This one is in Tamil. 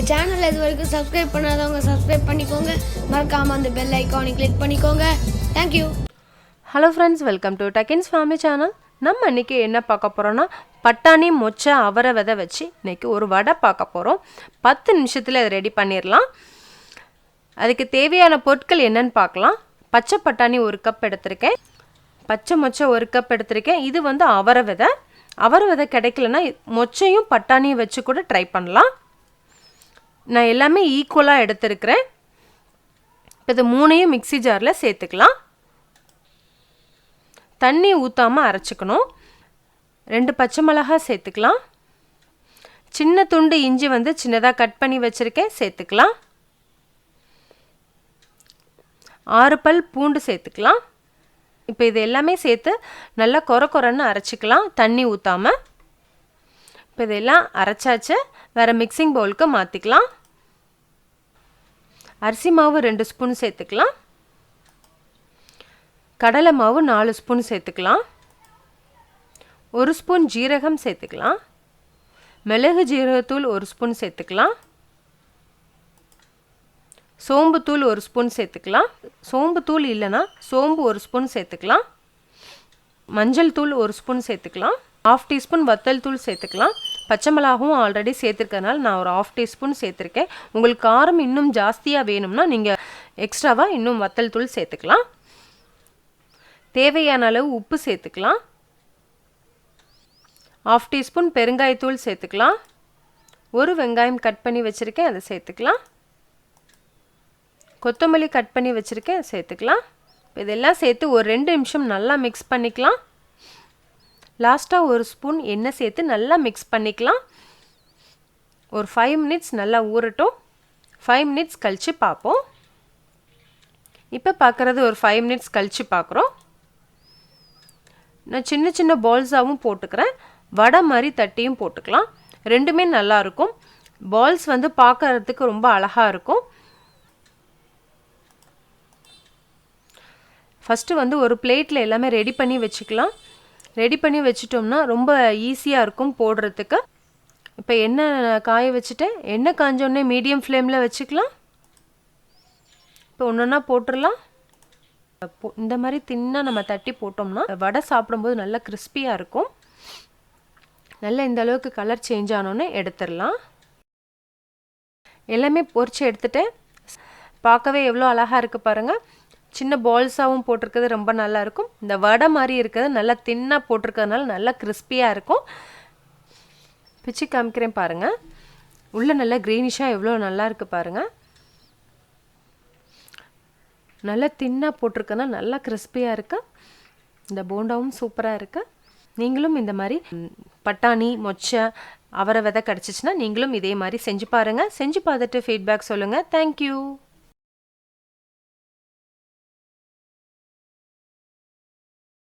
எங்கள் சேனலில் இது வரைக்கும் சப்ஸ்கிரைப் பண்ணாதவங்க சப்ஸ்கிரைப் பண்ணிக்கோங்க. மறக்காமல் அந்த பெல் ஐக்கானை கிளிக் பண்ணிக்கோங்க. Thank you. Hello friends, welcome to Duckins family channel. நம்ம இன்றைக்கி என்ன பார்க்க போகிறோன்னா பட்டாணி மொச்சை அவரை விதை வச்சு இன்றைக்கி ஒரு வடை பார்க்க போகிறோம். 10 நிமிஷத்தில் அதை ரெடி பண்ணிடலாம். அதுக்கு தேவையான பொருட்கள் என்னன்னு பார்க்கலாம். பச்சை பட்டாணி 1 கப் எடுத்திருக்கேன். பச்சை மொச்சை 1 கப் எடுத்திருக்கேன். இது வந்து அவரை விதை. அவரை விதை கிடைக்கலன்னா மொச்சையும் பட்டாணியும் வச்சு கூட ட்ரை பண்ணலாம். நான் எல்லாமே ஈக்குவலாக எடுத்துருக்கிறேன். இப்போ இது 3ஐயும் மிக்ஸி ஜாரில் சேர்த்துக்கலாம். தண்ணி ஊற்றாமல் அரைச்சிக்கணும். 2 பச்சை மிளகாய் சேர்த்துக்கலாம். சின்ன துண்டு இஞ்சி வந்து சின்னதாக கட் பண்ணி வச்சுருக்கேன், சேர்த்துக்கலாம். 6 பல் பூண்டு சேர்த்துக்கலாம். இப்போ இது எல்லாமே சேர்த்து நல்லா கொரன்னு அரைச்சிக்கலாம், தண்ணி ஊற்றாமல். இப்போ இதெல்லாம் அரைச்சாச்சு. வேறு மிக்சிங் பவுலுக்கு மாற்றிக்கலாம். அரிசி மாவு 2 ஸ்பூன் சேர்த்துக்கலாம். கடலை மாவு 4 ஸ்பூன் சேர்த்துக்கலாம். 1 ஸ்பூன் ஜீரகம் சேர்த்துக்கலாம். மிளகு ஜீரகத்தூள் 1 ஸ்பூன் சேர்த்துக்கலாம். சோம்புத்தூள் 1 ஸ்பூன் சேர்த்துக்கலாம். சோம்புத்தூள் இல்லைன்னா சோம்பு 1 ஸ்பூன் சேர்த்துக்கலாம். மஞ்சள் தூள் 1 ஸ்பூன் சேர்த்துக்கலாம். 1/2 டீஸ்பூன் வத்தல் தூள் சேர்த்துக்கலாம். பச்சை மிளகாவும் ஆல்ரெடி சேர்த்துருக்கனால நான் ஒரு 1/2 டீஸ்பூன் சேர்த்துருக்கேன். உங்களுக்கு காரம் இன்னும் ஜாஸ்தியாக வேணும்னா நீங்கள் எக்ஸ்ட்ராவாக இன்னும் வத்தல் தூள் சேர்த்துக்கலாம். தேவையான அளவு உப்பு சேர்த்துக்கலாம். 1/2 டீஸ்பூன் பெருங்காயத்தூள் சேர்த்துக்கலாம். 1 வெங்காயம் கட் பண்ணி வச்சுருக்கேன், அதை சேர்த்துக்கலாம். கொத்தமல்லி கட் பண்ணி வச்சுருக்கேன், சேர்த்துக்கலாம். இதெல்லாம் சேர்த்து ஒரு 2 நிமிஷம் நல்லா மிக்ஸ் பண்ணிக்கலாம். லாஸ்ட்டாக 1 ஸ்பூன் எண்ணெய் சேர்த்து நல்லா மிக்ஸ் பண்ணிக்கலாம். ஒரு 5 மினிட்ஸ் நல்லா ஊறட்டும். 5 மினிட்ஸ் கழித்து பார்ப்போம். இப்போ பார்க்குறது ஒரு 5 மினிட்ஸ் கழித்து பார்க்குறோம். நான் சின்ன சின்ன பால்ஸாகவும் போட்டுக்கிறேன், வடை மாதிரி தட்டியும் போட்டுக்கலாம். ரெண்டுமே நல்லாயிருக்கும். பால்ஸ் வந்து பார்க்குறதுக்கு ரொம்ப அழகாக இருக்கும். ஃபஸ்ட்டு வந்து ஒரு பிளேட்டில் எல்லாமே ரெடி பண்ணி வச்சுக்கலாம். ரெடி பண்ணி வச்சிட்டோம்னா ரொம்ப ஈஸியாக இருக்கும் போடுறதுக்கு. இப்போ எண்ணெய் காய வச்சுட்டேன். எண்ணெய் காஞ்சோடனே மீடியம் ஃப்ளேமில் வச்சுக்கலாம். இப்போ ஒன்றா போட்டுடலாம். இந்த மாதிரி தின்னாக நம்ம தட்டி போட்டோம்னா வடை சாப்பிடும்போது நல்லா கிறிஸ்பியாக இருக்கும். நல்லா இந்த அளவுக்கு கலர் சேஞ்ச் ஆனோன்னே எடுத்துடலாம். எல்லாமே பொரிச்சு எடுத்துட்டேன். பார்க்கவே எவ்வளோ அழகாக இருக்குது பாருங்கள். சின்ன பால்ஸாகவும் போட்டிருக்கிறது ரொம்ப நல்லாயிருக்கும். இந்த வடை மாதிரி இருக்கிறது நல்லா தின்னாக போட்டிருக்கிறதுனால நல்லா கிறிஸ்பியாக இருக்கும். பிச்சு காமிக்கிறேன் பாருங்கள். உள்ளே நல்லா க்ரீனிஷாக எவ்வளோ நல்லா இருக்குது பாருங்கள். நல்லா தின்னாக போட்டிருக்கனால நல்லா கிறிஸ்பியாக இருக்குது. இந்த போண்டாவும் சூப்பராக இருக்குது. நீங்களும் இந்த மாதிரி பட்டாணி மொச்சை அவரை விதை கிடச்சிச்சின்னா நீங்களும் இதே மாதிரி செஞ்சு பாருங்கள். செஞ்சு பார்த்துட்டு ஃபீட்பேக் சொல்லுங்கள். தேங்க்யூ.